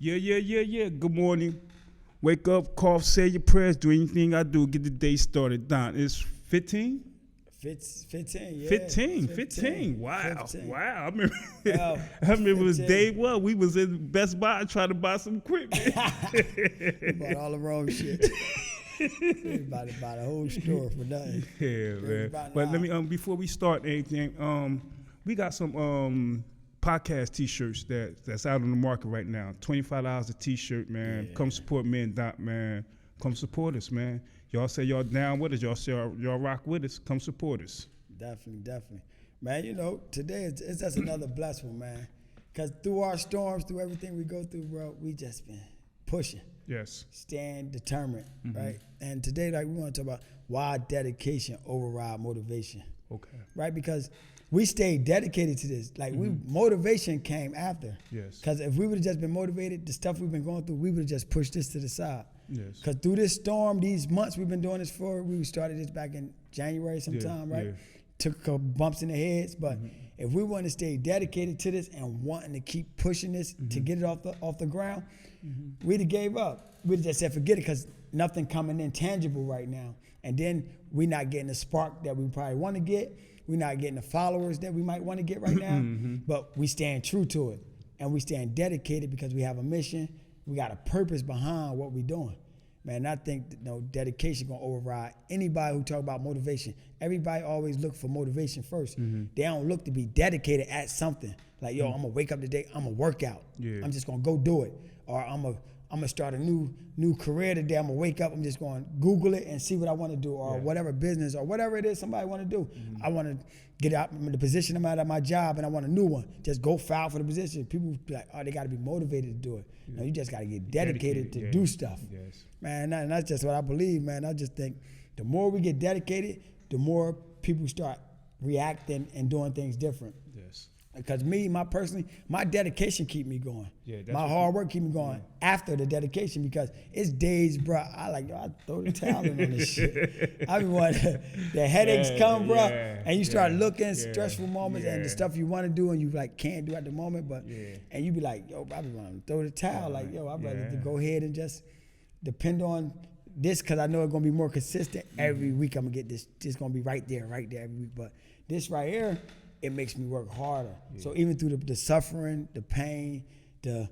Yeah. Good morning. Wake up, cough, say your prayers, do anything I do, get the day started. Don, it's 15? 15, yeah. 15. Wow. 15. Wow. I remember, Well, I remember it was 15. day one. We was in Best Buy trying to buy some equipment. We bought all the wrong shit. We about to buy the whole store for nothing. Yeah, man. About But now. let me before we start anything, we got some podcast T-shirts that's out on the market right now. $25 a T-shirt, man. Yeah. Come support me and Doc, man. Come support us, man. Y'all say y'all down with us. Y'all say y'all rock with us. Come support us. Definitely. Man, you know, today it's just another blessed one, man. Because through our storms, through everything we go through, bro, we just been pushing, Yes. staying determined, right? And today, like, we want to talk about why dedication override motivation, Okay. right? Because we stayed dedicated to this. Like, motivation came after. Yes. Because if we would have just been motivated, the stuff we've been going through, we would have just pushed this to the side. Yes. Because through this storm, these months we've been doing this for, we started this back in January sometime, right? yeah. Took a couple bumps in the heads, but if we want to stay dedicated to this and wanting to keep pushing this to get it off the ground, we'd have gave up. We'd have just said forget it because nothing coming in tangible right now. And then we're not getting the spark that we probably want to get. We're not getting the followers that we might want to get right now, but we stand true to it. And we stand dedicated because we have a mission. We got a purpose behind what we're doing. Man, I think dedication gonna override anybody who talk about motivation. Everybody always look for motivation first. They don't look to be dedicated at something. Like, yo, I'm gonna wake up today, I'm gonna work out. Yeah. I'm just gonna go do it. Or I'm gonna start a new career today. I'm gonna wake up, I'm just gonna Google it and see what I wanna do, or whatever business or whatever it is somebody wanna do. I wanna get out in the position I'm at my job and I want a new one. Just go file for the position. People be like, oh, they gotta be motivated to do it. No, you just gotta get dedicated to do stuff. Yes. Man, and that's just what I believe, man. I just think the more we get dedicated, the more people start reacting and doing things different. Yes. Because my dedication keep me going. Yeah, that's my what hard work keep me going after the dedication because it's days, bro. I throw the towel in on this shit. I be wanting the headaches come, bro, and you start looking stressful moments and the stuff you want to do and you like can't do at the moment, but and you be like, yo, bro, I be wanting to throw the towel. Like, yo, I'd rather to go ahead and just depend on this because I know it's gonna be more consistent every week. I'm gonna get this. It's gonna be right there every week. But this right here, it makes me work harder. So even through the suffering, the pain, the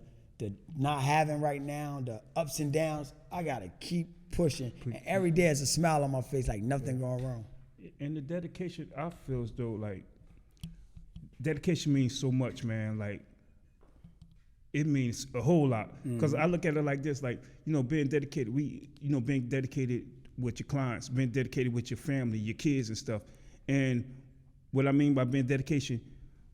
not having right now, the ups and downs, I gotta keep pushing. And every day there's a smile on my face, like nothing going wrong. And the dedication, I feel as though like dedication means so much, man. Like it means a whole lot. Because I look at it like this, like, being dedicated, being dedicated with your clients, being dedicated with your family, your kids and stuff. And what I mean by being dedication,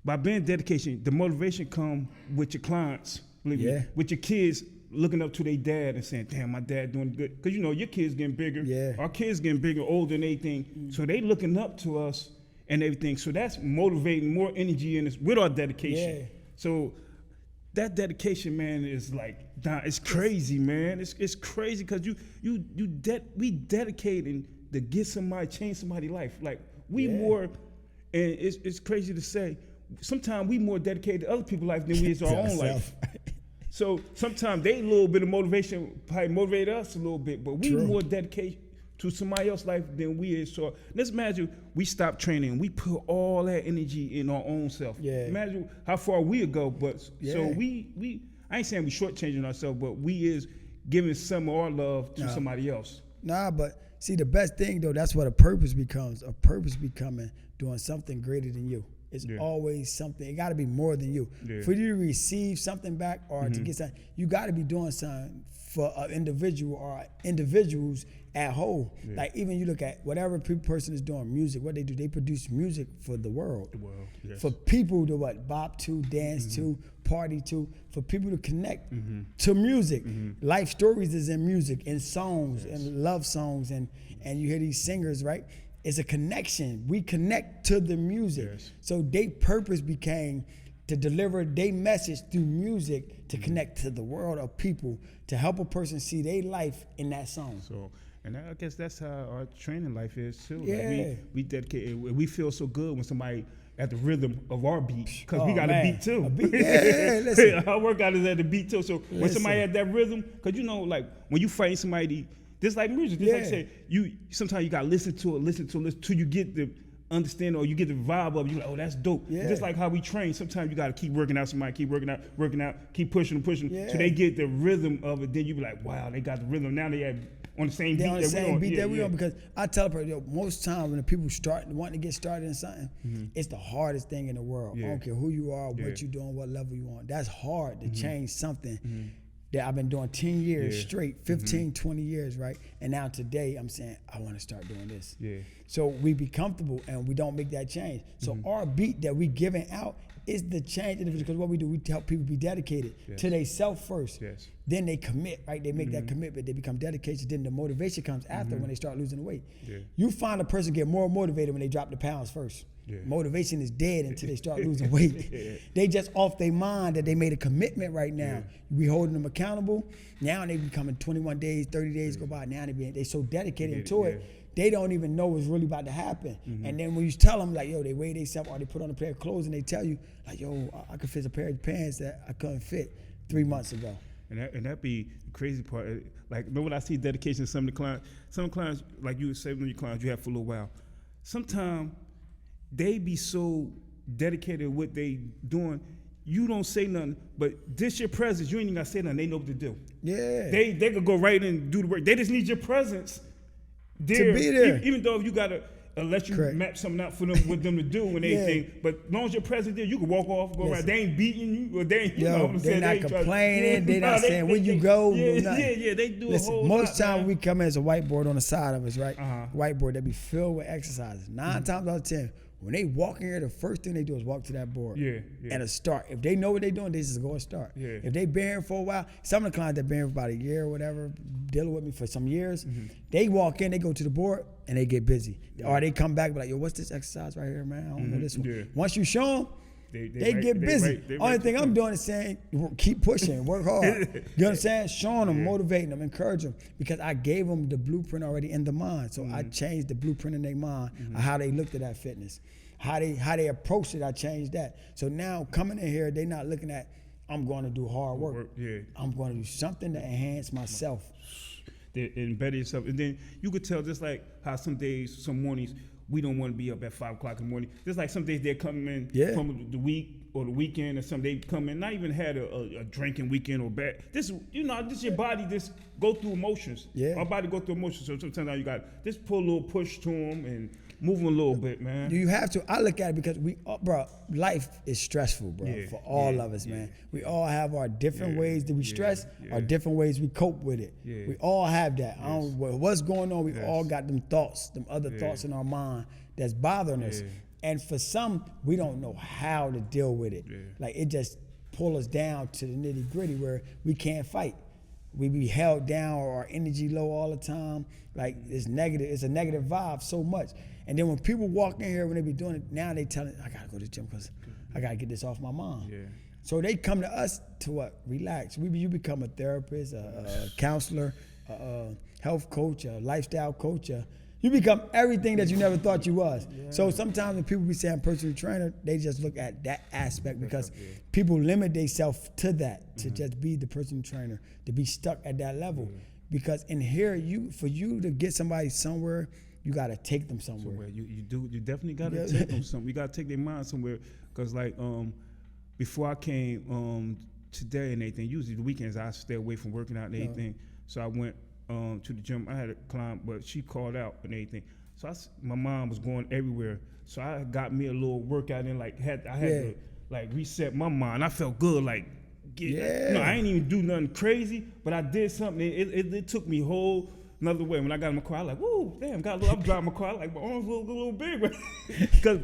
the motivation come with your clients, believe me, with your kids looking up to their dad and saying, damn, my dad doing good. Because, your kids getting bigger. Yeah. Our kids getting bigger, older and everything. So they looking up to us and everything. So that's motivating more energy in us with our dedication. Yeah. So that dedication, man, is like, it's crazy, man. It's crazy because we dedicating to get somebody, change somebody's life. Like we more, and it's crazy to say, sometimes we more dedicated to other people's life than we is our own life. So sometimes they a little bit of motivation probably motivate us a little bit, but we more dedicated to somebody else's life than we is. So let's imagine we stop training. We put all that energy in our own self. Yeah. Imagine how far we'd go. But so we I ain't saying we shortchanging ourselves, but we is giving some of our love to somebody else. Nah, but see, the best thing though, that's what a purpose becomes. A purpose becoming doing something greater than you. It's always something. It got to be more than you. Yeah. For you to receive something back or to get something, you got to be doing something for an individual or individuals at whole. Yeah. Like even you look at whatever person is doing music, what they do, they produce music for the world. Yes. For people to bop to, dance to, party to, for people to connect to music. Life stories is in music, in songs, and love songs, and you hear these singers, right? It's a connection. We connect to the music. Yes. So their purpose became to deliver their message through music to connect to the world of people, to help a person see their life in that song. So, and I guess that's how our training life is too. Yeah. Like we dedicate. We feel so good when somebody, at the rhythm of our beat, because we got man. a beat too. Listen. Our workout is at the beat too. So when somebody had that rhythm, because like when you fight somebody, just like music, just like I said, sometimes you gotta listen to it till you get the understand or you get the vibe of it. You're like, oh, that's dope. Yeah. Just like how we train, sometimes you gotta keep working out somebody, keep working out, keep pushing till they get the rhythm of it. Then you be like, wow, they got the rhythm. Now they have on the same beat on the same beat that we on. Because I tell people, most times when the people want to get started in something, it's the hardest thing in the world. I don't care who you are, what you doing, what level you on. That's hard to change something that I've been doing 10 years straight, 15, 20 years, right? And now today I'm saying, I want to start doing this. Yeah. So we be comfortable and we don't make that change. So our beat that we giving out is the change, because what we do, we help people be dedicated to they self first. Yes. Then they commit, right? They make that commitment, they become dedicated. Then the motivation comes after when they start losing the weight. Yeah. You find a person get more motivated when they drop the pounds first. Yeah. Motivation is dead until they start losing weight. They just off their mind that they made a commitment right now. We holding them accountable. Now they becoming 21 days, 30 days go by. Now they so dedicated to it. They don't even know what's really about to happen. And then when you tell them, like, yo, they weigh themselves or they put on a pair of clothes and they tell you, like, yo, I could fit a pair of pants that I couldn't fit 3 months ago. And that be the crazy part. Like, remember when I see dedication to some clients, like you would say when your clients you have for a little while, sometimes they be so dedicated to what they doing, you don't say nothing, but this your presence, you ain't even gotta say nothing, they know what to do. Yeah. They could go right in and do the work. They just need your presence there. To be there. Even though you gotta let you map something out for them with them to do and everything, but as long as you're present there, you can walk off, go right. They ain't beating you, or they ain't, you know what I'm saying? They're not complaining, they're not saying where you go, do nothing. Yeah, they do a whole lot. Most time we come in as a whiteboard on the side of us, right? Whiteboard that be filled with exercises. 9 times out of 10, when they walk in here, the first thing they do is walk to that board and a start. If they know what they're doing, they just go and start. Yeah. If they been here for a while, some of the clients that been here for about a year or whatever, dealing with me for some years, they walk in, they go to the board, and they get busy. Or they come back and be like, yo, what's this exercise right here, man? I don't know this one. Yeah. Once you show them, they get busy. Only thing I'm doing is saying, keep pushing, work hard. You know what I'm saying? Showing them, motivating them, encouraging them, because I gave them the blueprint already in the mind. So I changed the blueprint in their mind of how they looked at that fitness. How they approached it, I changed that. So now coming in here, they not looking at, I'm going to do hard work. I'm going to do something to enhance myself. And better yourself. And then you could tell, just like how some days, some mornings, we don't want to be up at 5 o'clock in the morning. Just like some days they're coming in from the week or the weekend, or some they come in, not even had a drinking weekend or bad. This, this your body just go through emotions. Yeah. Our body go through emotions. So sometimes you got just pull a little push to them and move them a little bit, man. You have to. I look at it because life is stressful, bro, for all of us, man. We all have our different ways that we stress, our different ways we cope with it. We all have that. I don't know what's going on. We all got them thoughts, them other thoughts in our mind that's bothering us. And for some, we don't know how to deal with it. Like, it just pull us down to the nitty gritty where we can't fight. We be held down, or our energy low all the time. Like, it's negative. It's a negative vibe so much. And then when people walk in here, when they be doing it, now they telling, I gotta go to the gym because I gotta get this off my mind. Yeah. So they come to us to what? Relax. You become a therapist, a counselor, a health coach, a lifestyle coach. You become everything that you never thought you was. Yeah. So sometimes when people be saying personal trainer, they just look at that aspect because people limit themselves to that, to just be the personal trainer, to be stuck at that level. Because in here, for you to get somebody somewhere, you gotta take them somewhere. You definitely gotta take them somewhere. You gotta take their mind somewhere. Cause like before I came today and everything, usually the weekends I stay away from working out and everything. So I went to the gym. I had a client, but she called out and everything. So my mom was going everywhere. So I got me a little workout and I had to like reset my mind. I felt good, I ain't even do nothing crazy, but I did something. It took me whole another way. When I got in my car, I was like, whoa, damn, I'm driving my car, like my arms a little big.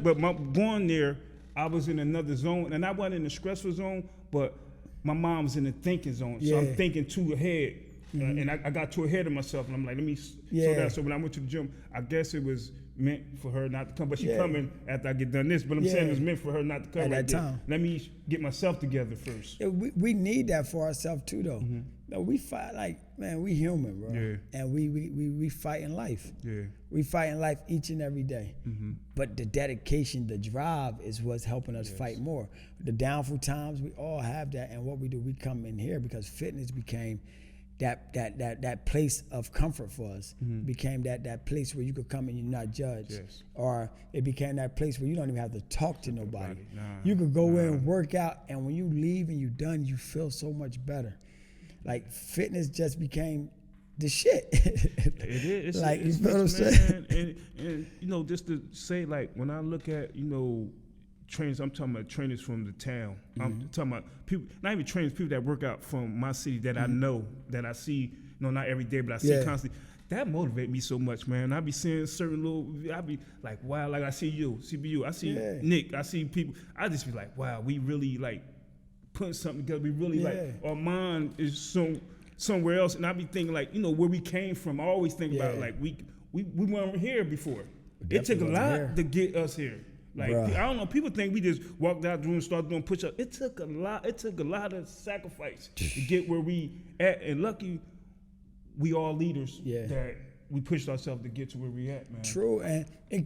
But going there, I was in another zone, and I wasn't in the stressful zone, but my mom was in the thinking zone. So I'm thinking too ahead. And I got too ahead of myself, and I'm like, let me slow down. So when I went to the gym, I guess it was meant for her not to come, but she Yeah. coming after I get done this. But I'm saying it was meant for her not to come At right that there. time. Let me get myself together first. Yeah, we need that for ourselves too, though. Mm-hmm. No, we fight like, man, we human, bro. Yeah. And we fight in life. Yeah. We fight in life each and every day. Mm-hmm. But the dedication, the drive is what's helping us fight more. The downfall times, we all have that. And what we do, we come in here because fitness became that place of comfort for us. Became that place where you could come and you're not judged. Yes. Or it became that place where you don't even have to talk to nobody. Nah, You could go in and work out, and when you leave and you're done, you feel so much better. Like fitness just became the shit. It is. Like, it's, you feel what I'm man, saying? And you know, just to say, like, when I look at, you know, trainers, I'm talking about trainers from the town. I'm talking about people, not even trainers, people that work out from my city that I know, that I see, you know, not every day, but I see constantly. That motivates me so much, man. I be seeing certain I be like, wow, like I see you, CBU, I see Nick, I see people. I just be like, wow, we really like putting something together. We really like, our mind is somewhere else. And I be thinking like, you know, where we came from. I always think about like we weren't here before. It took a lot to get us here. Like, I don't know, people think we just walked out the room and started doing push-ups. It took a lot of sacrifice to get where we at. And lucky we all leaders that we pushed ourselves to get to where we at, man. True,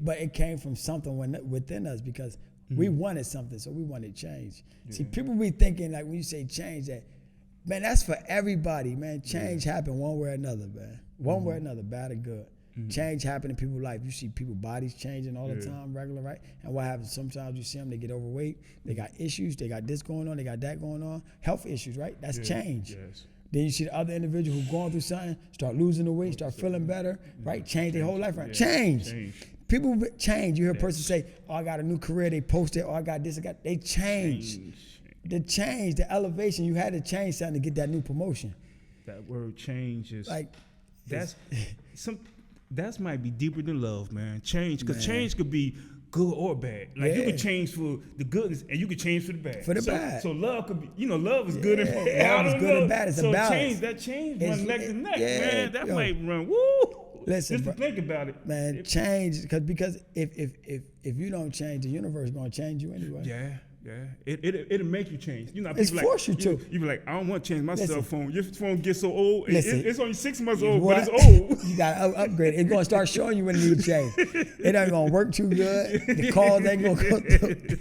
but it came from something within us because we wanted something, so we wanted change. See, people be thinking, like, when you say change, that, man, that's for everybody, man. Change happen one way or another, man. One way or another, bad or good. Change happen in people's life. You see people bodies changing all the time, regular, right? And what happens, sometimes you see them, they get overweight, they got issues, they got this going on, they got that going on, health issues, right? That's change. Yes. Then you see the other individual who going through something, start losing the weight, start feeling better, right? Change their whole life around. Change. People change. You hear a person say, oh, I got a new career, they posted, oh, I got this, they change. The change, the elevation, you had to change something to get that new promotion. That word change is like, that might be deeper than love, man. Change, because change could be good or bad. Like you could change for the goodness and you could change for the bad. Bad. So love could be, you know, love is good and bad. Love is good and bad. It's a balance. That change run neck to neck, man. That might run, woo. Listen, just to think about it, man. Change, because if you don't change, the universe is gonna change you anyway. Yeah. It'll make you change. You know, it's force like, you to. You be like, I don't want to change my cell phone. Your phone gets so old. Listen, it's only 6 months old, but it's old. You gotta upgrade it. It's gonna start showing you when it needs to change. It ain't gonna work too good. The calls ain't gonna go through.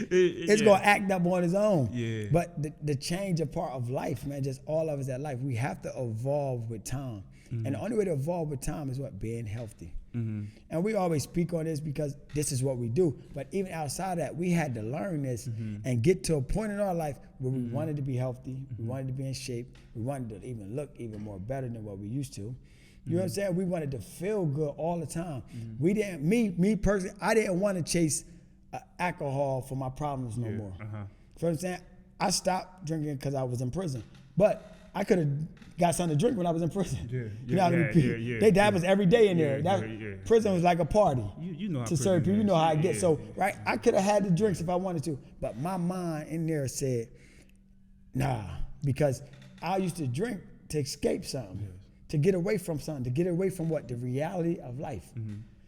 It's gonna act up on its own. Yeah. But the change a part of life, man. Just all of us at life. We have to evolve with time. And the only way to evolve with time is what? Being healthy. And we always speak on this because this is what we do. But even outside of that, we had to learn this and get to a point in our life where we wanted to be healthy, we wanted to be in shape, we wanted to even look even more better than what we used to. You know what I'm saying? We wanted to feel good all the time. We didn't, me personally, I didn't want to chase alcohol for my problems no more. You know what I'm saying? I stopped drinking because I was in prison. But I could have got something to drink when I was in prison. That was every day in there. Prison was like a party. You know how to serve people. You know how it gets. So, right, I could have had the drinks if I wanted to, but my mind in there said, nah, because I used to drink to escape something, to get away from something, to get away from what? The reality of life.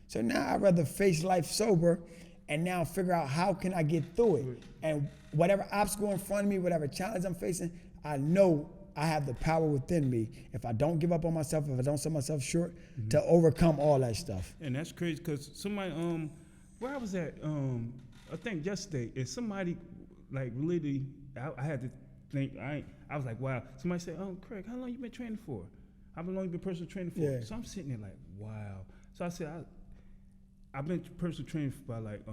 So now I'd rather face life sober and now figure out how can I get through it. And whatever obstacle in front of me, whatever challenge I'm facing, I know I have the power within me, if I don't give up on myself, if I don't sell myself short, to overcome all that stuff. And that's crazy because somebody, where I was at, I think yesterday, if somebody like really, I had to think, I was like, wow. Somebody said, Craig, how long you been training for? How long you been personal training for? Yeah. So I'm sitting there like, wow. So I said, I've been personal training for about like,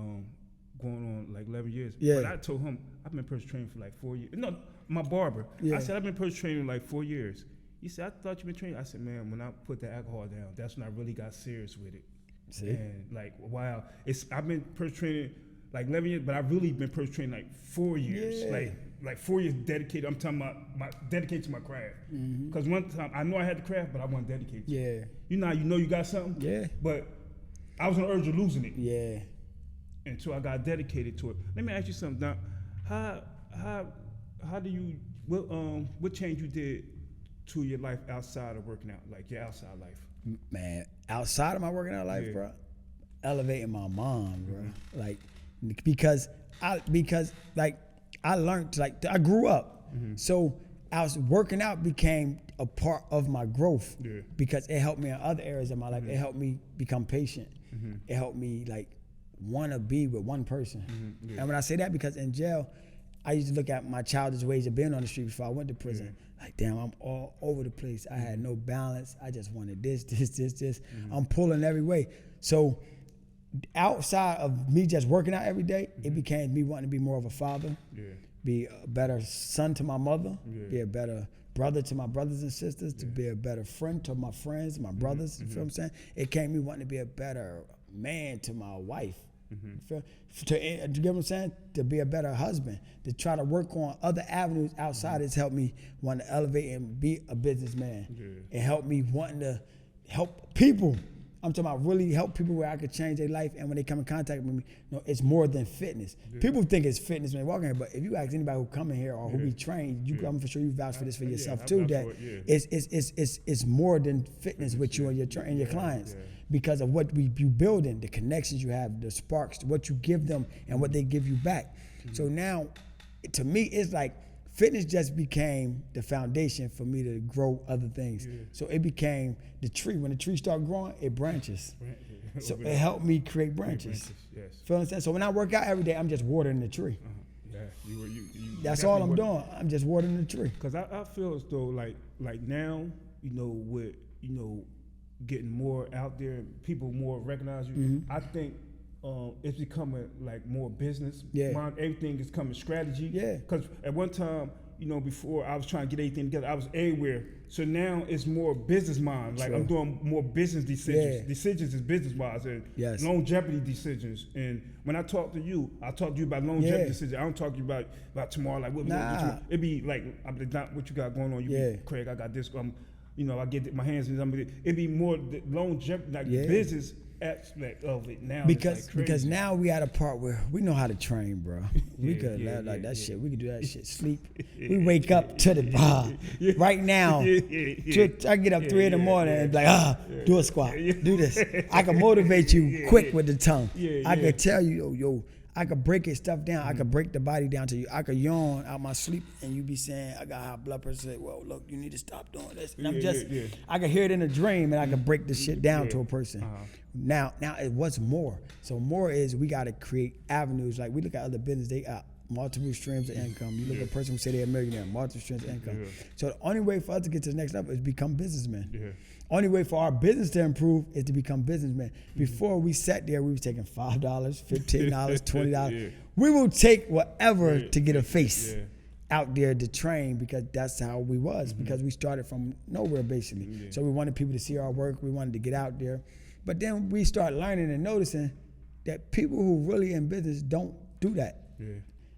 going on like 11 years. Yeah. But I told him, I've been personal training for like 4 years. No, my barber. Yeah. I said, I've been personal training like 4 years. He said, I thought you've been training. I said, man, when I put the alcohol down, that's when I really got serious with it. See? And like, wow. I've been personal training like 11 years, but I've really been personal training like 4 years. Yeah. Like 4 years dedicated. I'm talking about dedicated to my craft. Because one time, I know I had the craft, but I wasn't dedicated to it. Yeah. You know you got something? Yeah. But I was on the urge of losing it. Yeah. And so I got dedicated to it. Let me ask you something, Doc. How do you, what change you did to your life outside of working out, like your outside life? Man, outside of my working out life, bro, elevating my mind, bro. Like, because I learned, like, I grew up. So I was working out became a part of my growth because it helped me in other areas of my life. It helped me become patient. It helped me, like, want to be with one person. And when I say that, because in jail, I used to look at my childish ways of being on the street before I went to prison. Like, damn, I'm all over the place. I had no balance. I just wanted this. I'm pulling every way. So outside of me just working out every day, it became me wanting to be more of a father, be a better son to my mother, be a better brother to my brothers and sisters, to be a better friend to my friends, my brothers, you feel what I'm saying? It came me wanting to be a better man to my wife. To get what I'm saying? To be a better husband, to try to work on other avenues outside has helped me want to elevate and be a businessman. It helped me wanting to help people. I'm talking about really help people where I could change their life, and when they come in contact with me, it's more than fitness. People think it's fitness when they walk in here, but if you ask anybody who come in here or who we train, I'm for sure you vouch for this for yourself too, that it's more than fitness with you and your clients. Because of what you building, the connections you have, the sparks, what you give them and what they give you back. So now, to me, it's like fitness just became the foundation for me to grow other things. So it became the tree. When the tree started growing, it branches. So it helped me create branches. Feel what I'm saying? So when I work out every day, I'm just watering the tree. That's all I'm doing. I'm just watering the tree. Because I feel as though like now, with getting more out there, people more recognize you. I think it's becoming like more business. Everything is coming strategy. Because at one time, before I was trying to get everything together, I was everywhere. So now it's more business mind. Like I'm doing more business decisions. Decisions is business wise and longevity decisions. And when I talk to you, I talk to you about longevity decisions. I don't talk to you about tomorrow. Like what we gonna do. It'd be like not what you got going on. You be, Craig, I got this. I get my hands in something. It'd be more the longevity, like the business aspect of it now. Because now we at a part where we know how to train, bro. We could that shit. We could do that shit. Sleep. We wake up to the bar. Right now, I get up 3 in the morning and be like, do a squat, do this. I can motivate you quick with the tongue. I can tell you, yo. I could break it stuff down. I could break the body down to you. I could yawn out my sleep and you be saying, I got high blood pressure. Say, well, look, you need to stop doing this. And I could hear it in a dream and I could break the shit down to a person. Now what's more? So more is we got to create avenues. Like we look at other business, they got multiple streams of income. You look at a person who say they're a millionaire, multiple streams of income. So the only way for us to get to the next level is become businessmen. Only way for our business to improve is to become businessmen. Before we sat there, we were taking $5, $15, $20. We will take whatever to get a face out there to train because that's how we was. Because we started from nowhere basically. So we wanted people to see our work. We wanted to get out there. But then we start learning and noticing that people who really in business don't do that.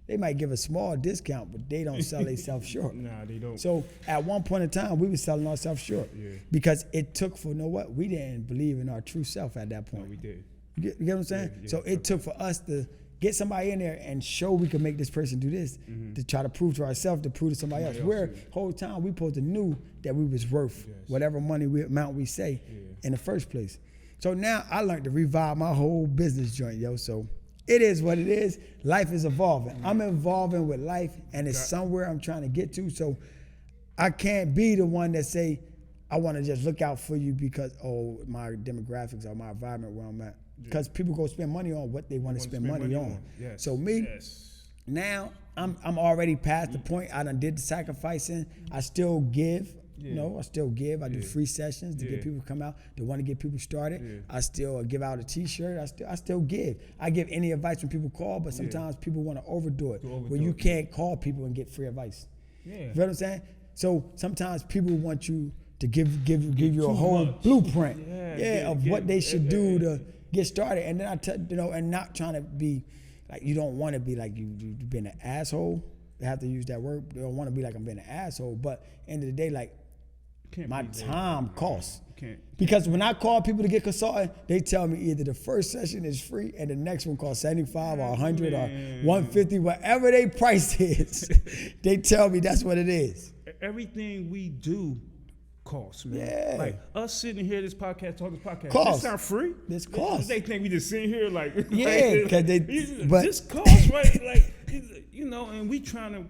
They might give a small discount, but they don't sell themselves short. Nah, they don't. So at one point in time, we were selling ourselves short because it took for, we didn't believe in our true self at that point. No, we did. You get what I'm saying? So it took for us to get somebody in there and show we could make this person do this, to try to prove to ourselves, to prove to somebody else. Where whole time we supposed to knew that we was worth whatever amount we say in the first place. So now I learned to revive my whole business joint, yo. So it is what it is. Life is evolving. I'm evolving with life, and it's somewhere I'm trying to get to. So I can't be the one that say, I want to just look out for you because, my demographics or my environment where I'm at. Because people go spend money on what they want to spend money on. So me, now I'm already past the point. I done did the sacrificing. I still give. I still give. I do free sessions to get people to come out, to want to get people started. I still give out a T-shirt. I still give. I give any advice when people call, but sometimes people want to overdo it, where you can't call people and get free advice. You know what I'm saying? So sometimes people want you to give you a whole blueprint, of what they should do to get started. And then and not trying to be like, you don't want to be like you being an asshole. They have to use that word. They don't want to be like I'm being an asshole. But end of the day, like, my time costs. Because when I call people to get consulted, they tell me either the first session is free and the next one costs $75 or $100 or $150, whatever they price is. They tell me that's what it is. Everything we do costs, man. Yeah. Like us sitting here, this podcast, Cost. This sound free? This cost. They think we just sitting here like, Yeah, because but this cost, right? Like, you know, and we trying to,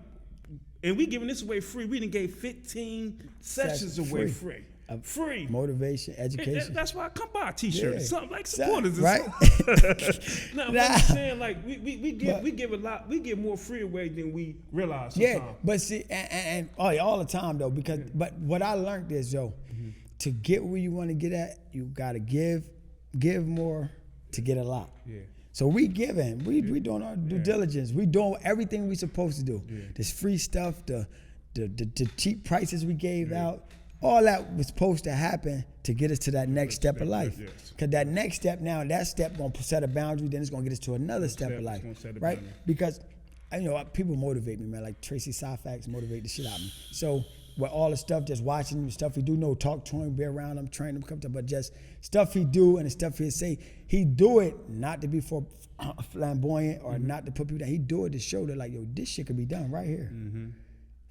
and we giving this away free. We done gave 15 sessions away free. Free. Motivation, education. That's why I come buy a t-shirt. Yeah. Something like supporters. Right? No, I'm saying like we give a lot. We give more free away than we realize sometimes. Yeah, but see, and all the time though, because but what I learned is to get where you want to get at, you gotta give more to get a lot. Yeah. So we giving, we doing our due diligence, we doing everything we supposed to do. Yeah. This free stuff, the cheap prices we gave out. All that was supposed to happen to get us to that next step of life. Yes. Because that next step now, that step gonna set a boundary, then it's gonna get us to another step of life, right? Because, people motivate me, man. Like Tracy Syfax motivate the shit out of me. So with all the stuff, just watching the stuff he do, talk to him, be around him, train him, come to, but just stuff he do and the stuff he say, he do it not to be for flamboyant or not to put people down. He do it to show that like, yo, this shit could be done right here. Mm-hmm.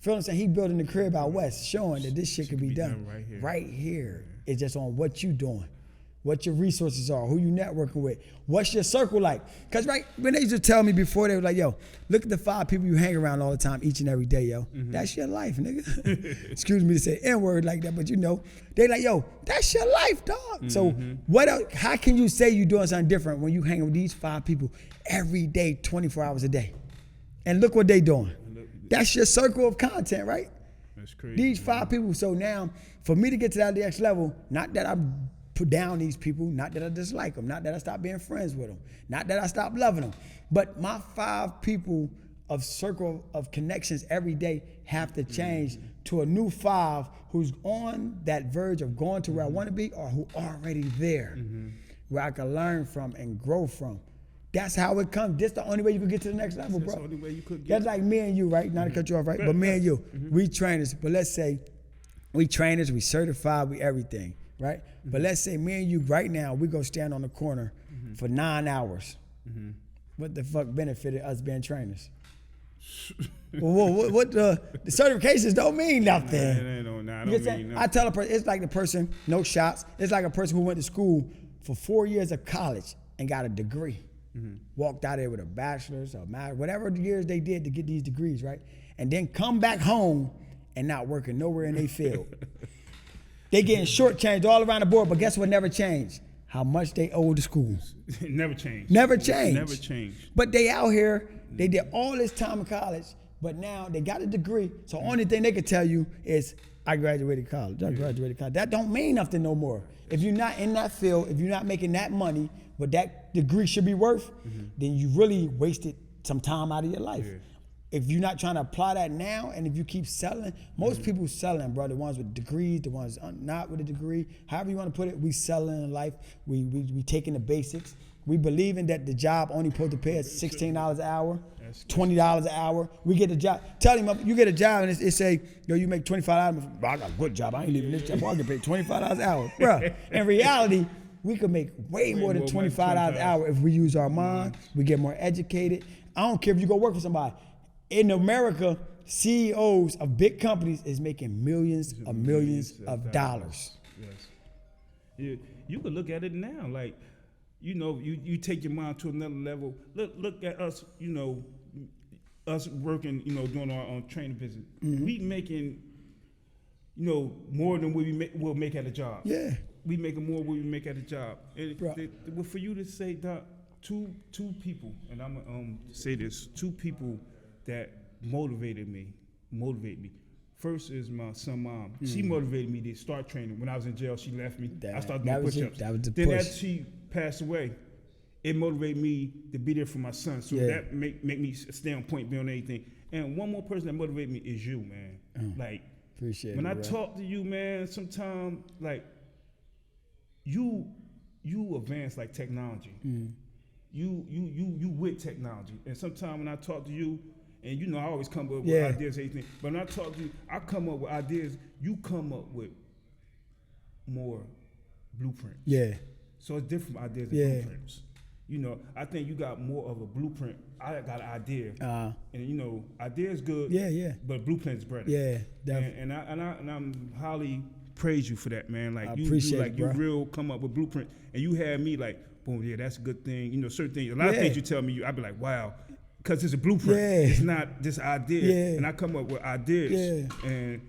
Feel what I'm saying? He building the crib out west, showing that this shit could be done right here. It's just on what you doing, what your resources are, who you networking with, what's your circle like. Because when they used to tell me before, they were like, yo, look at the 5 people you hang around all the time, each and every day, yo. Mm-hmm. That's your life, nigga. Excuse me to say N-word like that, but they like, yo, that's your life, dog. Mm-hmm. So what else, how can you say you doing something different when you hang with these 5 people every day, 24 hours a day? And look what they doing. That's your circle of content, right? That's crazy. These 5 people. So now, for me to get to that next level, not that I put down these people, not that I dislike them, not that I stop being friends with them, not that I stop loving them, but my 5 people of circle of connections every day have to change to a new 5 who's on that verge of going to where I want to be or who already there, where I can learn from and grow from. That's how it comes. This the only way you can get to the next level, bro. That's the only way you could get. That's like me and you, right? Not to cut you off, right? But me and you, we trainers. But let's say we trainers, we certified, we everything, right? But let's say me and you right now, we go stand on the corner for 9 hours. What the fuck benefited us being trainers? Well, what the certifications don't mean nothing. I tell a person, it's like the person, no shots. It's like a person who went to school for 4 years of college and got a degree. Walked out there with a bachelor's or whatever years they did to get these degrees, right? And then come back home and not working nowhere in their field. They getting shortchanged all around the board, but guess what never changed? How much they owe the school. Never changed. Never changed. Never changed. But they out here, they did all this time in college, but now they got a degree. So only thing they could tell you is, I graduated college. That don't mean nothing no more. If you're not in that field, if you're not making that money, what that degree should be worth, then you really wasted some time out of your life. Yeah. If you're not trying to apply that now, and if you keep selling, most people selling, bro, the ones with degrees, the ones not with a degree, however you want to put it, we selling in life. We taking the basics. We believing that the job only supposed to pay us $16 an hour, $20 an hour. We get the job. Tell him you get a job and it say, yo, you make $25. I got a good job. I ain't leaving this job. I get paid $25 an hour, bro. In reality, we could make way more than $25 an hour if we use our mind. We get more educated. I don't care if you go work for somebody. In America, CEOs of big companies is making millions of dollars. Yes. You could look at it now, like, you take your mind to another level. Look at us, us working, doing our own training business. We making, more than we'll make at a job. Yeah. We making more than we make at a job. And for you to say that two people, and I'm gonna say this, 2 people that motivate me. First is my son, mom. She motivated me to start training. When I was in jail, she left me. I started doing push-ups. Then after she passed away, it motivated me to be there for my son. So that make me stay on point, be on anything. And one more person that motivated me is you, man. Like, appreciate when it, I bro. talk to you, man, sometimes like you advance like technology. You with technology. And sometimes when I talk to you, and I always come up with ideas, anything. But when I talk to you, I come up with ideas. You come up with more blueprints. Yeah. So it's different ideas and blueprints. I think you got more of a blueprint. I got an idea, and idea is good. Yeah. But blueprint is better. Yeah, definitely. And I'm highly praise you for that, man. Like I you appreciate like it, you bro. real come up with blueprint, and you had me like, boom, yeah, that's a good thing. You know, certain things. A lot of things you tell me, I'd be like, wow, because it's a blueprint. Yeah. It's not just idea, Yeah. and I come up with ideas, Yeah. and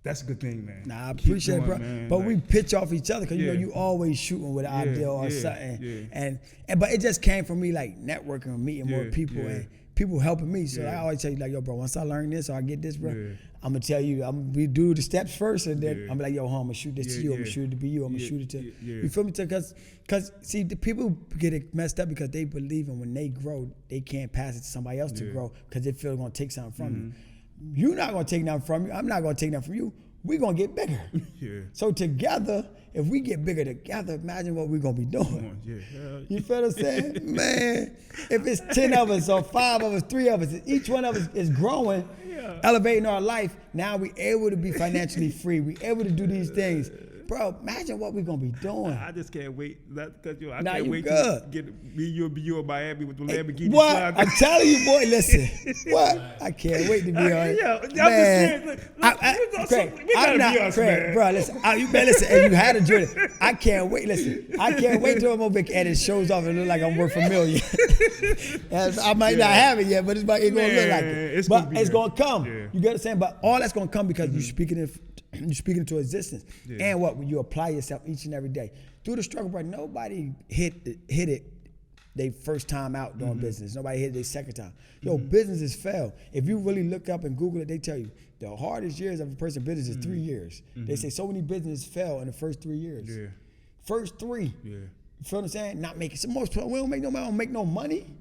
that's a good thing, man. Nah, I Keep appreciate it, bro. going, man. But Like, we pitch off each other because you know Yeah. you always shooting with an idea or yeah, something. yeah. And but it just came from me like networking and meeting more Yeah, people yeah. and people helping me. So Yeah. I always tell you like, yo, bro, once I learn this or I get this, bro, Yeah. I'm gonna tell you, we do the steps first, and then Yeah. I'm like, yo, I'm gonna shoot this to Yeah, you. I'm yeah. gonna shoot it to be you. I'm gonna Yeah, shoot it to yeah. you. Feel me? Because see, the people get it messed up because they believe in when they grow, they can't pass it to somebody else to Yeah. grow because they feel they're gonna take something from you. You're not gonna take nothing from you. I'm not gonna take nothing from you. We're gonna get bigger. Yeah. So together, if we get bigger together, imagine what we're gonna be doing. Yeah. You feel what I'm saying? Man, if it's 10 of us or 5 of us, 3 of us, each one of us is growing, elevating our life, now we able to be financially free. We able to do these things. Bro, imagine what we're gonna be doing. I just can't wait. I Nah, can't you wait good. to get be you in Miami with the Lamborghini. What? slide. I'm telling you, boy, listen. What? I can't wait to be on. Yeah, I'm just Man, saying, look, Craig, we gotta I'm not, be us, Craig, man. bro, listen. You better listen. And you had to do it. I can't wait. Listen, I can't wait till I'm over and it shows off and look like I'm worth $1 million. I might not have it yet, but it's gonna look like it. It's But gonna be it's there. gonna come. Yeah. You get what I'm saying? But all that's gonna come because you're speaking into existence. Yeah. And what? When you apply yourself each and every day. Through the struggle, bro, nobody hit it they first time out doing business. Nobody hit it their second time. Yo, businesses fail. If you really look up and Google it, they tell you the hardest years of a person's business is 3 years. They say so many businesses fail in the first 3 years. Yeah. First 3. Yeah. You feel what I'm saying? Not making some most people, we don't make no money.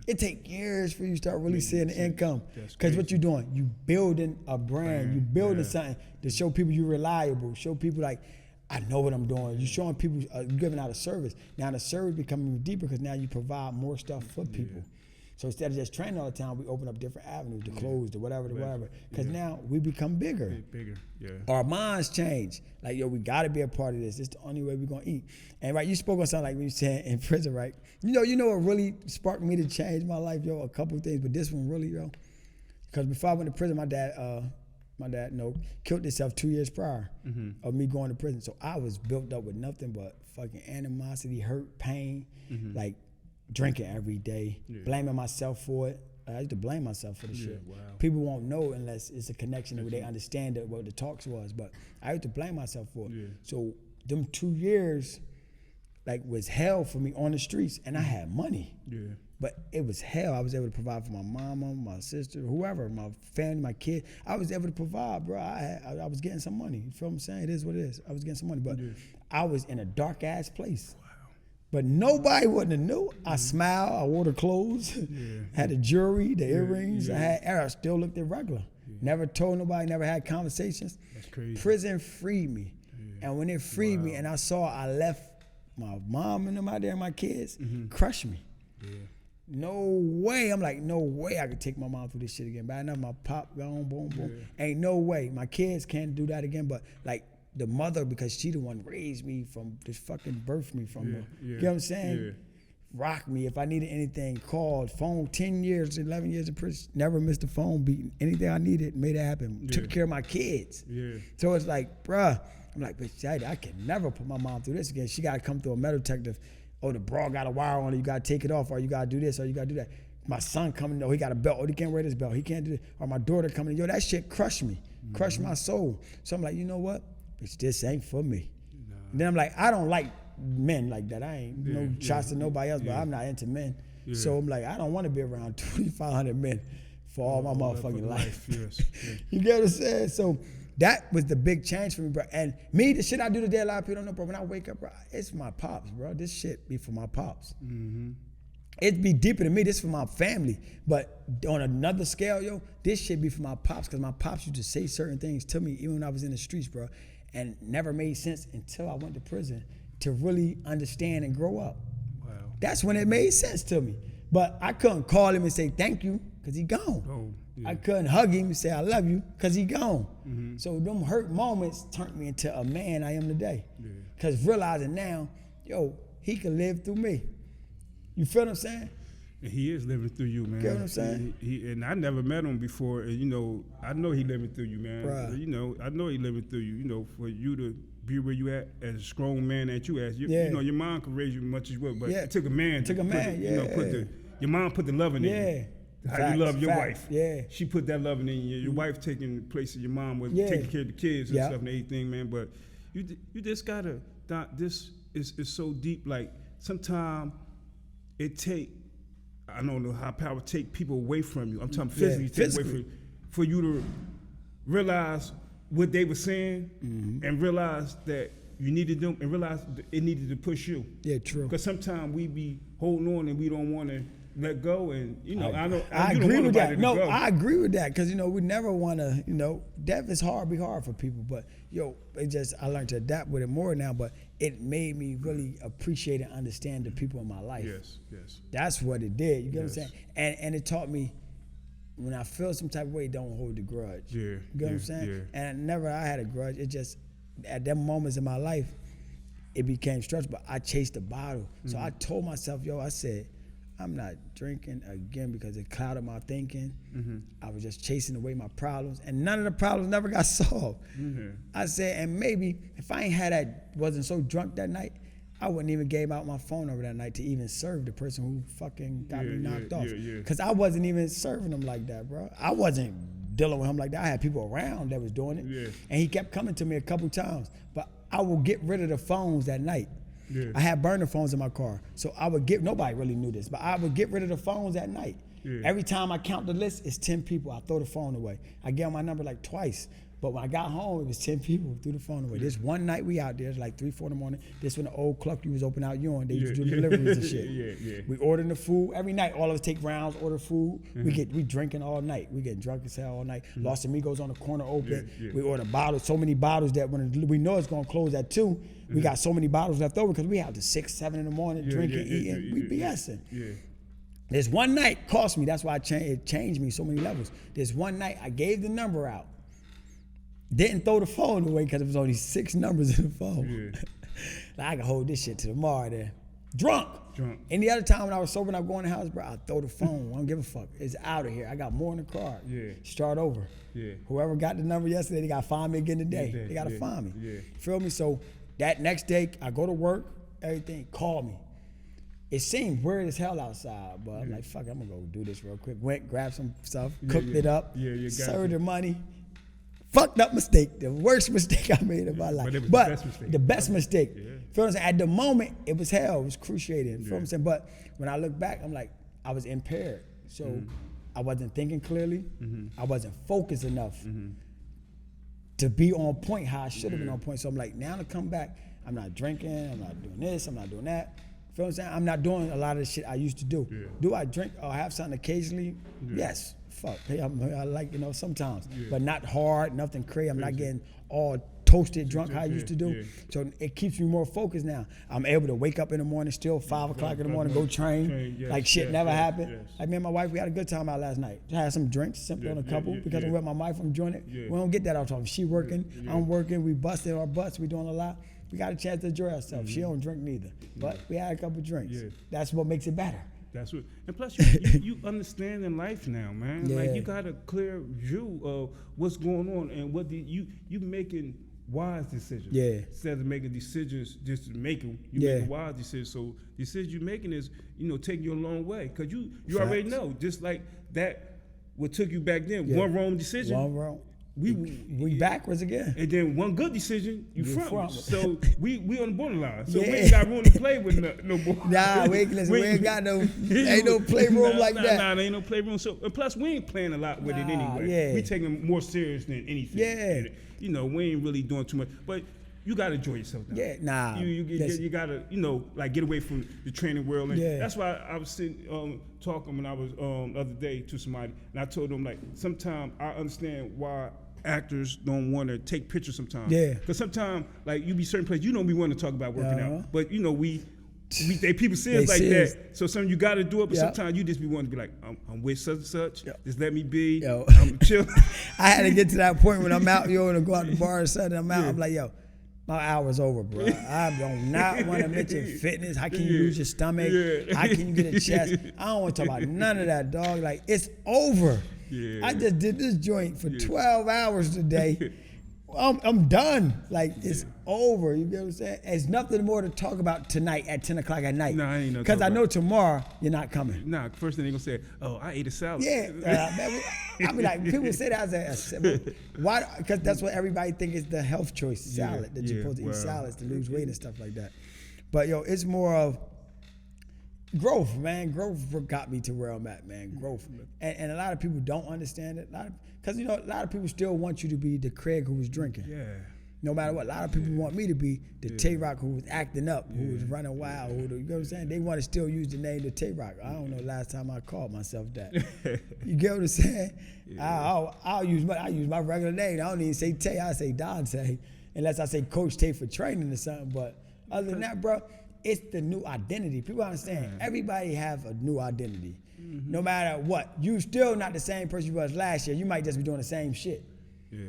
It take years for you to start really seeing the income. That's Because what crazy. you doing? You building a brand. You building yeah. something to show people you're reliable. Show people like, I know what I'm doing. You're showing people, you're giving out a service. Now the service becoming deeper because now you provide more stuff for people. So instead of just training all the time, we open up different avenues, the clothes, the whatever. Because now we become bigger. Bigger. Yeah. Our minds change. Like, yo, we got to be a part of this. It's the only way we're going to eat. And, right, you spoke on something like when you said in prison, right? You know what really sparked me to change my life, yo? A couple of things, but this one really, yo. Because before I went to prison, my dad, killed himself 2 years prior of me going to prison. So I was built up with nothing but fucking animosity, hurt, pain, like drinking every day, blaming myself for it. I used to blame myself for the shit. Wow. People won't know unless it's a connection where they understand what the talks was. But I used to blame myself for it. Yeah. So them 2 years, like, was hell for me on the streets, and I had money. Yeah. But it was hell. I was able to provide for my mama, my sister, whoever, my family, my kid. I was able to provide, bro. I was getting some money. You feel what I'm saying? It is what it is. I was getting some money, but I was in a dark ass place. Wow. But nobody wouldn't have knew. I smiled. I wore the clothes. Had the jewelry, the earrings. I still looked irregular. Never told nobody. Never had conversations. That's crazy. Prison freed me, and when it freed me, and I left my mom and them out there, and my kids, crushed me. Yeah. No way. I'm like, no way I could take my mom through this shit again. Bad enough, my pop gone, boom, boom. Ain't no way. My kids can't do that again. But like the mother, because she the one raised me from, just fucking birthed me from her. You know what I'm saying? Yeah. Rock me. If I needed anything, called, phone, 10 years, 11 years in prison, never missed a phone beating. Anything I needed, made it happen. Took care of my kids. Yeah. So it's like, bruh, I'm like, bitch, I can never put my mom through this again. She got to come through a metal detective. Oh, the bra got a wire on it. You got to take it off, or you got to do this, or you got to do that. My son coming, he got a belt. Oh, he can't wear this belt. He can't do it. Or my daughter coming, yo, that shit crushed me, crushed my soul. So I'm like, you know what? Bitch, this ain't for me. Then I'm like, I don't like men like that. I ain't no shots to nobody else, but I'm not into men. So I'm like, I don't want to be around 2,500 men for all my motherfucking life. Yes. You get what I'm saying? So that was the big change for me, bro. And me, the shit I do today, a lot of people don't know, bro. When I wake up, bro, it's my pops, bro. This shit be for my pops. It'd be deeper than me. This for my family. But on another scale, yo, this shit be for my pops, because my pops used to say certain things to me even when I was in the streets, bro, and never made sense until I went to prison to really understand and grow up. Wow. That's when it made sense to me. But I couldn't call him and say thank you, because he gone. Oh, yeah. I couldn't hug him and say I love you, because he gone. So them hurt moments turned me into a man I am today. Because realizing now, yo, he can live through me. You feel what I'm saying? And he is living through you, man. Get what I'm saying? And I never met him before, and I know he living through you, man. Bruh. I know he living through you. For you to be where you at as a strong man that you as. Yeah. Your mom could raise you much as well, but it took a man. Your mom put the loving in you. How you love your wife. Yeah. She put that loving in you. Your wife taking the place of your mom was taking care of the kids and stuff and everything, man. But you just gotta. This is so deep. Like sometimes it take. I don't know how power take people away from you. I'm talking physically take away from you, for you to realize what they were saying and realize that you needed them and realize it needed to push you. Yeah, true. Because sometimes we be holding on and we don't want to let go. And I agree with that. No, I agree with that because we never want to. Death is hard, be hard for people, but I learned to adapt with it more now. But it made me really appreciate and understand the people in my life. Yes. That's what it did. You get what I'm saying? And it taught me when I feel some type of way, don't hold the grudge. Yeah. You get what I'm saying? Yeah. And I had a grudge. It just at them moments in my life, it became stressful. But I chased the bottle. So I told myself, I said, I'm not drinking again because it clouded my thinking. I was just chasing away my problems, and none of the problems never got solved. I said, and maybe if I wasn't so drunk that night, I wouldn't even gave out my phone number that night to even serve the person who fucking got me knocked off. Because I wasn't even serving him like that, bro. I wasn't dealing with him like that. I had people around that was doing it, and he kept coming to me a couple times. But I will get rid of the phones that night. Yeah. I had burner phones in my car. So nobody really knew this, but I would get rid of the phones at night. Yeah. Every time I count the list, it's 10 people. I throw the phone away. I gave my number like twice. But when I got home, it was 10 people who threw the phone away. This one night we out there, it's like 3, 4 in the morning. This when the old Clucky was open out Ewing. They used to do deliveries and shit. We ordering the food. Every night, all of us take rounds, order food. We drinking all night. We get drunk as hell all night. Los Amigos on the corner open. We order bottles, so many bottles that when we know it's going to close at 2, we got so many bottles left over because we out to 6, 7 in the morning drinking, eating. We BSing. There's one night, cost me. That's why it changed me so many levels. There's one night I gave the number out. Didn't throw the phone away because it was only 6 numbers in the phone. Like, I can hold this shit to tomorrow then. Drunk. Any other time when I was sober and I go in the house, bro, I throw the phone. I don't give a fuck. It's out of here. I got more in the car. Start over. Whoever got the number yesterday, they got to find me again today. They got to find me. Feel me? So that next day, I go to work, everything, call me. It seemed weird as hell outside, but I'm like, fuck, I'm going to go do this real quick. Went, grabbed some stuff, cooked it up, served the money. Fucked up mistake, the worst mistake I made in my life. But it was the best mistake. Feel what I'm saying? At the moment, it was hell, it was cruciating. Feel what I'm saying? But when I look back, I'm like, I was impaired. So I wasn't thinking clearly. I wasn't focused enough to be on point how I should have been on point. So I'm like, now to come back, I'm not drinking, I'm not doing this, I'm not doing that. Feel what I'm saying? I'm not doing a lot of the shit I used to do. Do I drink or have something occasionally? Yes. Fuck. I like, sometimes. But not hard, nothing crazy. I'm not getting all toasted drunk how I used to do. So it keeps me more focused now. I'm able to wake up in the morning still, 5 o'clock in the morning, go train. Like shit never happened. Like me and my wife, we had a good time out last night. Just had some drinks, sipped on a couple because I'm with my wife, I'm joining it. We don't get that all the time. She working, I'm working, we busted our butts, we doing a lot. We got a chance to enjoy ourselves. She don't drink neither. But we had a couple drinks. That's what makes it better. That's what, and plus you understand in life now, man. Like you got a clear view of what's going on and what you making wise decisions. Instead of making decisions just to make them, you make wise decisions. So the decisions you're making is, taking you a long way. Cause you already know, just like that, what took you back then, one wrong decision. One wrong. We backwards again. And then one good decision, you front. So we on the borderline. So we ain't got room to play with no more. Nah, we ain't got ain't no playroom like that. Nah, there ain't no playroom. So plus we ain't playing a lot with it anyway. We taking it more serious than anything. And, we ain't really doing too much. But you gotta enjoy yourself now. You gotta, like get away from the training world. And that's why I was sitting talking when I was the other day to somebody, and I told them like sometimes I understand why actors don't want to take pictures sometimes. Because sometimes like you be certain places you don't be wanting to talk about working out, but people see us like that. So sometimes you got to do it, but sometimes you just be wanting to be like, I'm with such and such. Just let me be. I'm chill. I had to get to that point when I'm out, and go out to the bar or something. I'm out. I'm like, My hour's over, bro. I do not want to mention fitness. How can you lose your stomach? How can you get a chest? I don't want to talk about none of that, dog. Like, it's over. Yeah. I just did this joint for 12 hours today. I'm done. Like, it's over. You get what I'm saying? There's nothing more to talk about tonight at 10 o'clock at night. No, I ain't no because I talk know about tomorrow you're not coming. Nah, first thing they gonna say, oh, I ate a salad. Yeah, I mean, like, people say that as why? Because that's what everybody think is the health choice, salad, that you're supposed to eat salads to lose weight and stuff like that. But yo, it's more of growth, man. Growth got me to where I'm at, man. Growth, and a lot of people don't understand it. Because a lot of people still want you to be the Craig who was drinking. Yeah. No matter what, a lot of people want me to be the Tay-Rock who was acting up, who was running wild. You know what I'm saying? They want to still use the name the Tay-Rock. I don't know last time I called myself that. You get what I'm saying? Yeah. I'll use my regular name. I don't even say Tay. I say Dante, unless I say Coach Tay for training or something. But other than that, bro, it's the new identity. People understand. Everybody have a new identity. Mm-hmm. No matter what, you still not the same person you was last year. You might just be doing the same shit. Yeah.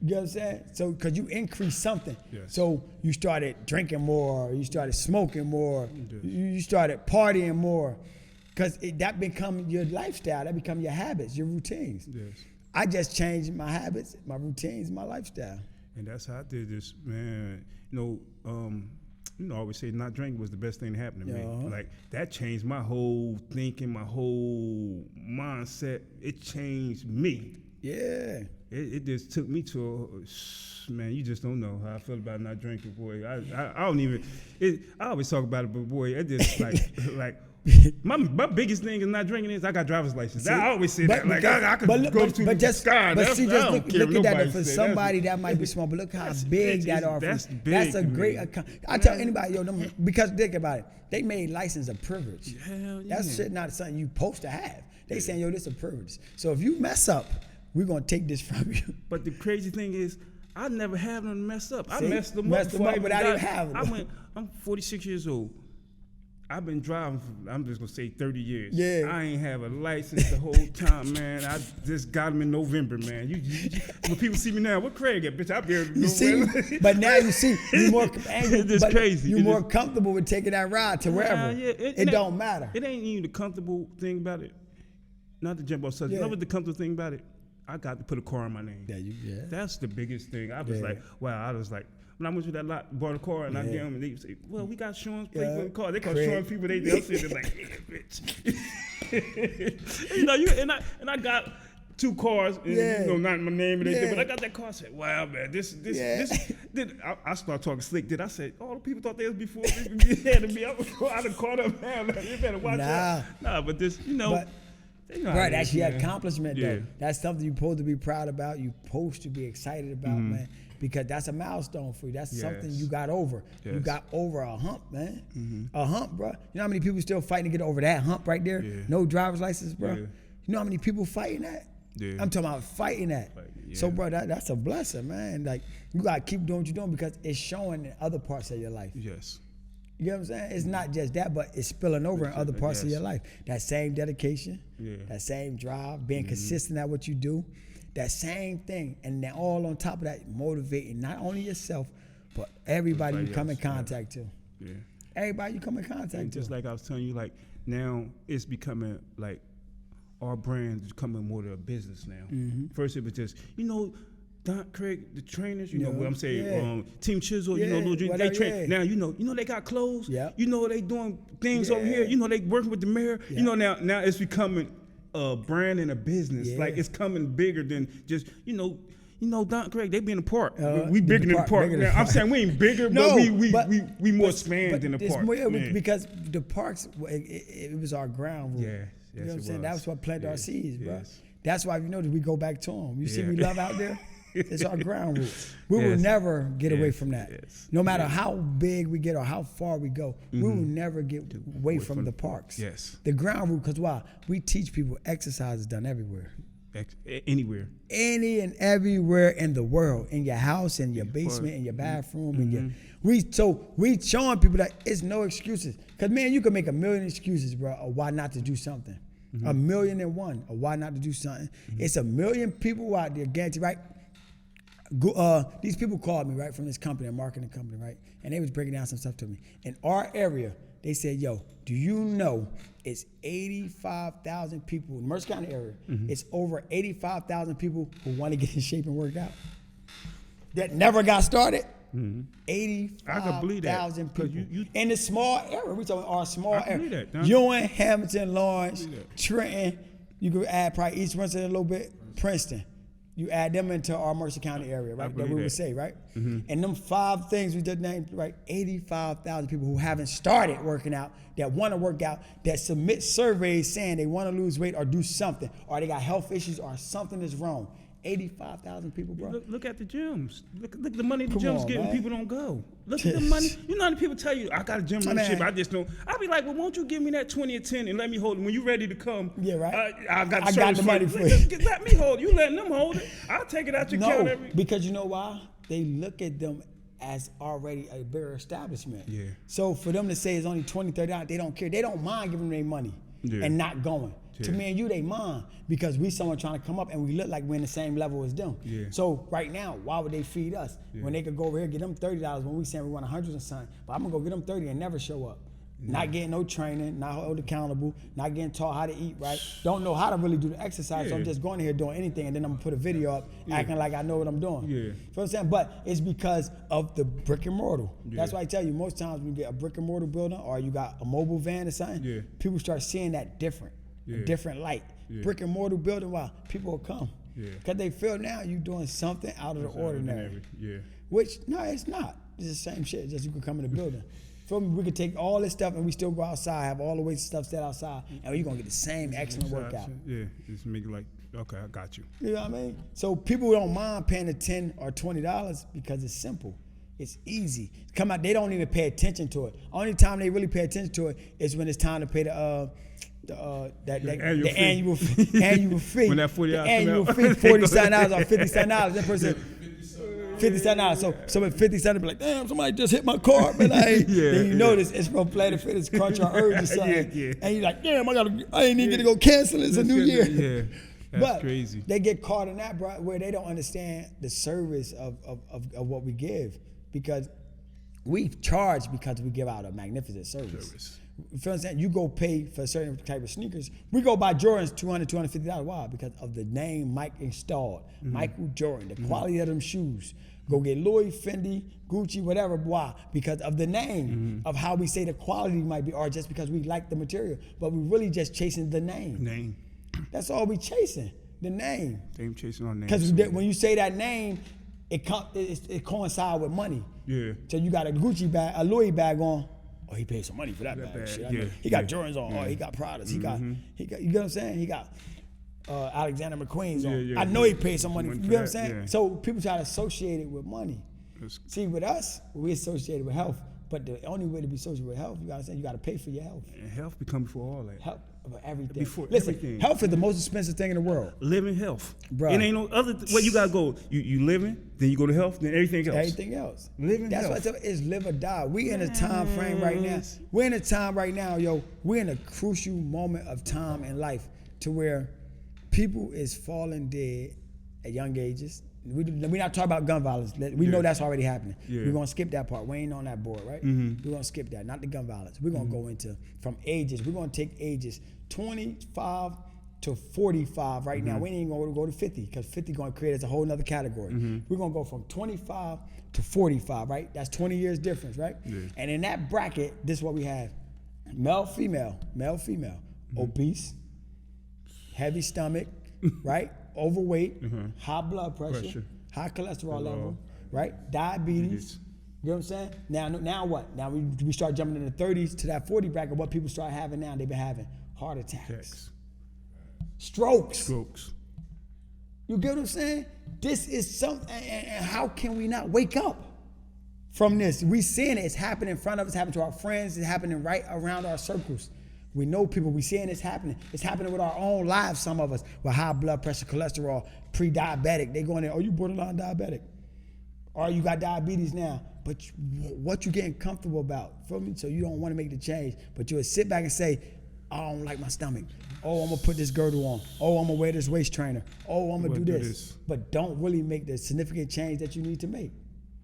You know what I'm saying? So, because you increased something. Yes. So, you started drinking more, you started smoking more, you started partying more. Because that become your lifestyle, that become your habits, your routines. Yes. I just changed my habits, my routines, my lifestyle. And that's how I did this, man. I always say not drinking was the best thing to happen to me. Like, that changed my whole thinking, my whole mindset. It changed me. Yeah. It just took me to man, you just don't know how I feel about not drinking, boy. I don't even. I always talk about it, but boy, it just like my biggest thing is not drinking is I got driver's license. See, I always say that. Like I could go to the sky. But see, just look at that. For somebody that might be small, but look how big that are. That's big. That's a great account. I tell anybody, because think about it. They made license a privilege. Hell yeah. That's shit not something you supposed to have. They saying, yo, this is a privilege. So if you mess up, we're gonna take this from you. But the crazy thing is, I never had them mess up. See? I messed them up without even having them. I'm 46 years old. I've been driving for, I'm just gonna say 30 years. Yeah. I ain't have a license the whole time, man. I just got them in November, man. When people see me now, what Craig at, bitch? I barely know. You see, but now you see, you're more it's crazy. You're more comfortable with taking that ride to wherever. Yeah, it don't matter. It ain't even the comfortable thing about it. Not to jump off subject. You know what the comfortable thing about it? I got to put a car in my name. Yeah. That's the biggest thing. I was like, wow. I was like, when I went to that lot, bought a car, and I get them, and they say, well, we got insurance plate for the car. They call insurance people. They'll sit there like, yeah, bitch. and I got 2 cars, and, not my name and anything, but I got that car. I said, wow, man, this. I started talking slick. I said, all the people thought they was before me ahead of me. I done caught up, man. Like, you better watch out. Nah, but this, right, that's your accomplishment, though. That's something you're supposed to be proud about. You're supposed to be excited about, man, because that's a milestone for you. That's something you got over. Yes. You got over a hump, man. A hump, bro. You know how many people still fighting to get over that hump right there? Yeah. No driver's license, bro. Yeah. You know how many people fighting that? Yeah. I'm talking about fighting that. So, bro, that's a blessing, man. Like, you got to keep doing what you're doing because it's showing in other parts of your life. Yes. You know what I'm saying? It's not just that, but it's spilling over in other parts of your life. That same dedication, that same drive, being consistent at what you do, that same thing. And then all on top of that, motivating not only yourself, but everybody you come in contact to. Yeah. Everybody you come in contact to. Just like I was telling you, like, now it's becoming, like, our brand is becoming more of a business now. First it was just, Don Craig, the trainers, what I'm saying, Team Chisel, Lil Dream, they train. Now, they got clothes. Yeah. They doing things over here. They working with the mayor. Yeah. Now it's becoming a brand and a business. Yeah. Like, it's coming bigger than just, Don Craig, they be in the park. We bigger than the park. Now, I'm saying we ain't bigger, but we more expand than the park. Because the parks, it was our ground rule. Yeah. Yes, you know what I'm saying? That's what planted our seeds, bro. Yes. That's why, we go back to them. You see we love out there? It's our ground rule. We will never get away from that. Yes. No matter how big we get or how far we go, we will never get away from the parks. Yes. The ground rule, because why? We teach people exercise is done everywhere. Anywhere. Any and everywhere in the world. In your house, in your basement, in your bathroom. We showing people that it's no excuses. Because, man, you can make 1,000,000 excuses, bro, of why not to do something. 1,000,001 of why not to do something. It's 1,000,000 people out there, guaranteed, right? These people called me, right, from this company, a marketing company, right? And they was breaking down some stuff to me. In our area, they said, yo, do you know it's 85,000 people in the Mercer County area. It's over 85,000 people who want to get in shape and work out that never got started. 85,000 people in the small area. We talking our small area. Ewing, Hamilton, Lawrence, Trenton. You could add probably East Winston a little bit. Princeton. You add them into our Mercer County area, right? That we would say, right? And them 5 things we did name, right? 85,000 people who haven't started working out, that want to work out, that submit surveys saying they want to lose weight or do something, or they got health issues or something is wrong. 85,000 people, bro. Look at the gyms. Look the money the gyms getting. People don't go. Look at the money. You know how many people tell you, I got a gym membership, I just don't. I'll be like, well, won't you give me that 20 or 10 and let me hold it? When you ready to come, yeah, right. I got the money for you. Let me hold it. You letting them hold it. I'll take it out your account every. Because you know why? They look at them as already a bigger establishment. Yeah. So for them to say it's only 20, 30 dollars, they don't care. They don't mind giving them their money and not going. Yeah. To me and you, they mind because we someone trying to come up and we look like we're in the same level as them. Yeah. So right now, why would they feed us when they could go over here get them $30 when we saying we want 100 and something? But I'm gonna go get them 30 and never show up. Not getting no training, not held accountable, not getting taught how to eat right. Don't know how to really do the exercise. So I'm just going here doing anything and then I'm gonna put a video up acting like I know what I'm doing. Yeah. You know what I'm saying? But it's because of the brick and mortar. That's why I tell you most times when you get a brick and mortar building or you got a mobile van or something, people start seeing that different, a different light. Brick and mortar building, wow, people will come. Because they feel now you doing something out of the ordinary. Which, no, it's not. It's the same shit, just you can come in the building. Feel me? We could take all this stuff and we still go outside, have all the weight stuff set outside, and you're going to get the same excellent workout. Yeah, just make it like, okay, I got you. You know what I mean? So people don't mind paying the $10 or $20 because it's simple. It's easy. Come out, they don't even pay attention to it. Only time they really pay attention to it is when it's time to pay the annual fee. When that $40 annual fee, $47 or $57. That person, $57. So with $57, be like, damn, somebody just hit my car, but then you notice it's from Planet Fitness, Crunch or Urge or something. And you're like, damn, I ain't even get to go cancel. It's a new year. Yeah. That's crazy. They get caught in that, bro, where they don't understand the service of what we give, because we charge because we give out a magnificent service. You feel what I'm saying? You go pay for a certain type of sneakers. We go buy Jordans $200, $250. Why? Because of the name Mike installed. Michael Jordan, the quality of them shoes. Go get Louis, Fendi, Gucci, whatever. Why? Because of the name, of how we say the quality might be, or just because we like the material. But we really just chasing the name. That's all we chasing, the name. They chasing our name. Because when you say that name, it coincides with money. Yeah. So you got a Gucci bag, a Louis bag on. Oh, he paid some money for that bag. Shit. He got Jordans on. Oh, he got Pradas. He got. You know what I'm saying? He got Alexander McQueen's on. I know he paid some money. You know what I'm saying? Yeah. So people try to associate it with money. See, with us, we associate it with health. But the only way to be associated with health, you got to pay for your health. And health become before all that. Health. About everything. Listen, everything. Health is the most expensive thing in the world. Living health. Bro. It ain't no other way you gotta go. You living, then you go to health, then everything else. Everything else. Living That's health. That's why I tell you, it's live or die. We in a time frame right now. We're in a time right now, yo. We're in a crucial moment of time in life to where people is falling dead at young ages. We're not talking about gun violence. We know that's already happening. We're going to skip that part. We ain't on that board, right? We're going to skip that, not the gun violence. We're going to go into, from ages, we're going to take ages 25 to 45 right now. We ain't even going to go to 50 because 50 going to create as a whole nother category. We're going to go from 25 to 45, right? That's 20 years difference, right? And in that bracket, this is what we have. Male, female, obese, heavy stomach, right? Overweight, high blood pressure, high cholesterol level, right? Diabetes. You know what I'm saying? Now what? Now we start jumping in the 30s to that 40 bracket. What people start having now, they've been having heart attacks, strokes. You get what I'm saying? This is something, and how can we not wake up from this? We seeing it. It's happening in front of us, happening to our friends, it's happening right around our circles. We know people, we seeing this happening. It's happening with our own lives, some of us, with high blood pressure, cholesterol, pre-diabetic. They going in, oh, you borderline diabetic. Or you got diabetes now. But what you getting comfortable about, feel me? So you don't want to make the change. But you'll sit back and say, I don't like my stomach. Oh, I'm gonna put this girdle on. Oh, I'm gonna wear this waist trainer. Oh, I'm gonna do this. But don't really make the significant change that you need to make.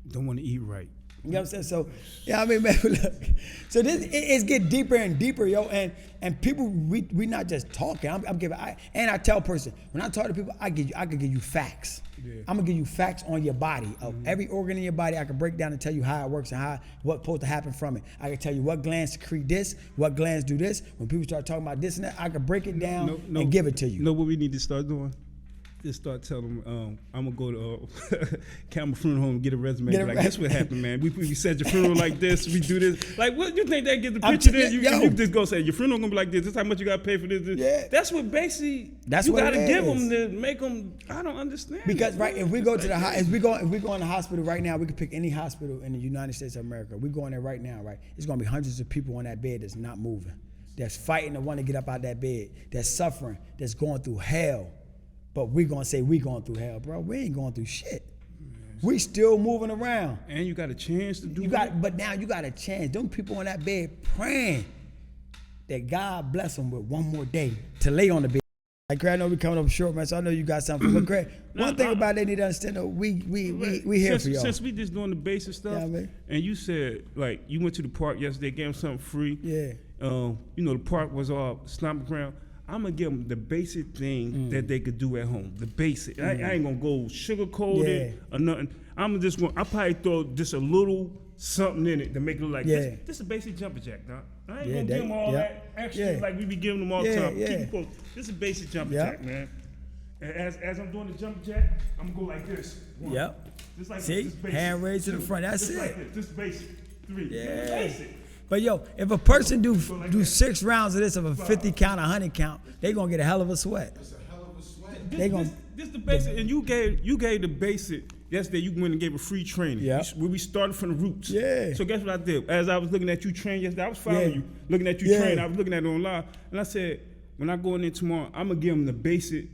Don't want to eat right. You know what I'm saying? So, yeah, I mean, man, look. So this it's getting deeper and deeper, yo. And people, we not just talking. I'm giving. I tell a person when I talk to people, I can give you facts. Yeah. I'm gonna give you facts on your body of every organ in your body. I can break down and tell you how it works and what's supposed to happen from it. I can tell you what glands secrete this, what glands do this. When people start talking about this and that, I can break it down and give it to you. You know what we need to start doing? Just start telling them, I'm gonna go to Campbell Funeral Home and get a resume. That's what happened, man. We set your funeral like this. We do this. Like, what you think that get the picture? You just go say your funeral gonna be like this. This is how much you gotta pay for this. Yeah. That's what basically. You gotta give them to make them. I don't understand. Because if we go to the if we go in the hospital right now, we can pick any hospital in the United States of America. We go in there right now, right? It's gonna be hundreds of people on that bed that's not moving, that's fighting to want to get up out that bed, that's suffering, that's going through hell. But we gonna say we going through hell, bro. We ain't going through shit. We still moving around. And you got a chance to do it. But now you got a chance. Them people on that bed praying that God bless them with one more day to lay on the bed. Like Craig, I know we coming up short, man. So I know you got something. But Craig, one thing about it they need to understand, though, we here for y'all. Since we just doing the basic stuff, yeah, man. And you said like you went to the park yesterday, gave them something free. Yeah. You know the park was all stomping ground. I'm gonna give them the basic thing that they could do at home. The basic. I ain't gonna go sugar-coated or nothing. I probably throw just a little something in it to make it look like this. This is a basic jumper jack, dog. I ain't gonna give them all that extra like we be giving them all the time. Keep it close. This is a basic jumper jack, man. And as I'm doing the jumper jack, I'm gonna go like this. One. Yep. Just like see, this hand raised to the front. That's just it. Like this. This basic. 3. Yeah. Basic. But yo, if a person do 6 rounds of this of a 50 count, 100 count, they gonna get a hell of a sweat. That's a hell of a sweat. This the basic, and you gave the basic. Yesterday you went and gave a free training. Yeah. Where we started from the roots. Yeah. So guess what I did? As I was looking at you train yesterday, I was following you, looking at you train. I was looking at it online, and I said, when I go in there tomorrow, I'm gonna give them the basic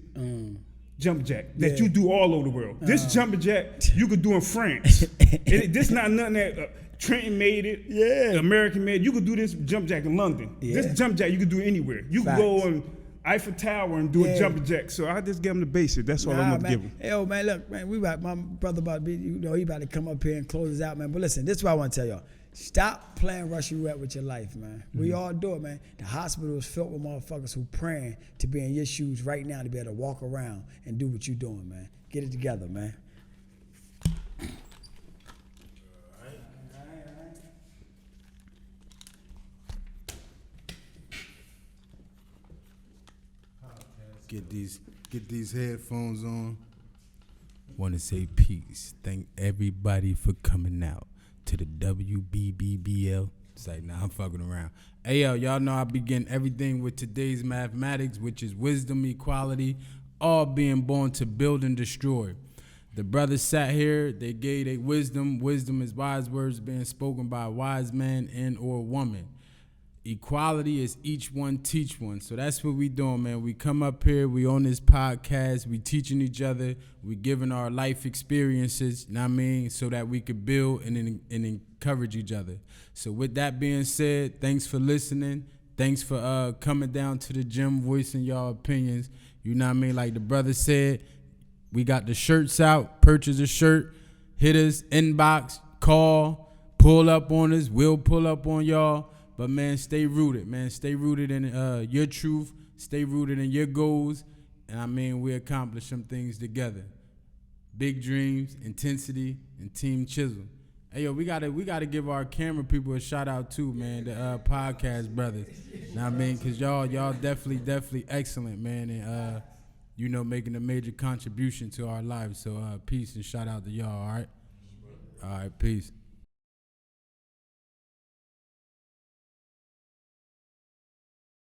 jump jack that you do all over the world. This jump jack you could do in France. This not nothing that. Trenton made it. American made it. You could do this jump jack in London. This jump jack you could do anywhere. You could go on Eiffel Tower and do a jump jack. So I just give them the basic. That's all I'm gonna give them. Hey, oh man, look, man, my brother about to be, he about to come up here and close us out, man. But listen, this is what I want to tell y'all. Stop playing Russian roulette with your life, man. We all do it, man. The hospital is filled with motherfuckers who praying to be in your shoes right now to be able to walk around and do what you doing, man. Get it together, man. Get these headphones on. Want to say peace. Thank everybody for coming out to the WBBBL. It's like, nah, I'm fucking around. Hey, yo, y'all know I begin everything with today's mathematics, which is wisdom, equality, all being born to build and destroy. The brothers sat here, they gave their wisdom. Wisdom is wise words being spoken by a wise man and or woman. Equality is each one teach one. So that's what we doing, man. We come up here, we on this podcast, we teaching each other, we giving our life experiences, you know what I mean, so that we could build and encourage each other. So with that being said, thanks for listening. Thanks for coming down to the gym, voicing y'all opinions. You know what I mean? Like the brother said, we got the shirts out. Purchase a shirt. Hit us, inbox, call, pull up on us. We'll pull up on y'all. But, man, stay rooted, man. Stay rooted in your truth. Stay rooted in your goals. And, I mean, we accomplish some things together. Big dreams, intensity, and Team Chisel. Hey, yo, we gotta give our camera people a shout-out, too, man, the podcast brothers. Know what I mean? Because y'all definitely excellent, man, and, making a major contribution to our lives. So, peace and shout-out to y'all, all right? All right, peace.